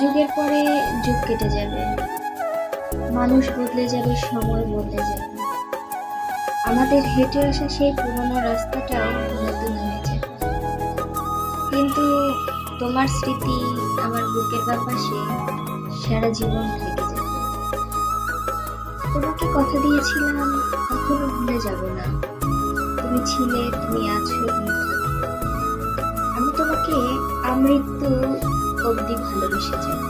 যুগের পরে যুগ কেটে যাবে, মানুষ বদলে যাবে, সময় বদলে যাবে, আমাদের হেঁটে আসা সেই পুরোনো রাস্তাটাও নতুন হয়ে যাবে। কিন্তু তোমার স্মৃতি আমার বুকের বাপাশে সারা জীবন থেকে যাবে। তোমাকে কথা দিয়েছিলাম কখনো ভুলে যাব না। তুমি ছিলে, তুমি আছো, তুমি থাকবে। আমি তোমাকে আমৃত্যু অবধি ভালোবেসে যাব।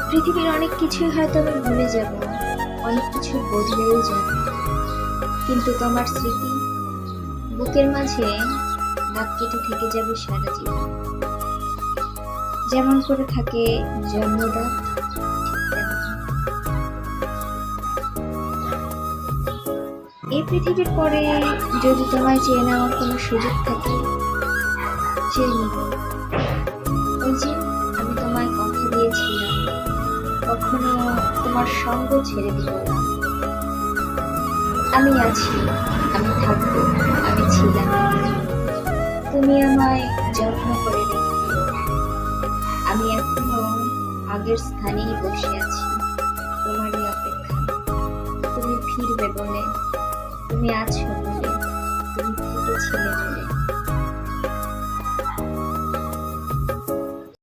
পৃথিবীর অনেক কিছুই হয়তো আমি ভুলে যাব, অনেক কিছু বদলেও যাবে, কিন্তু তোমার স্মৃতি বুকের মাঝে দাগ কেটে থেকে যাবে সারা জীবন। যেমন করে থাকে জন্মদাগ, ঠিক তেমন। এই পৃথিবীর পরে যদি তোমায় চেয়ে নেওয়ার কোনো সুযোগ থাকে, চেয়ে নিব। ওই যে আমি তোমায় কথা দিয়েছিলাম কখনো তোমার সঙ্গ ছেড়ে দিব না। আমি আছি, আমি থাকবো, আমি ছিলাম। তুমি আমায় যত্ন করে রেখো। আমি এখনো আগের স্থানেই বসে আছি, তোমারই অপেক্ষা। তুমি ফিরবে বলে, তুমি আছো বলে, তুমি থেকেছিলে বলে।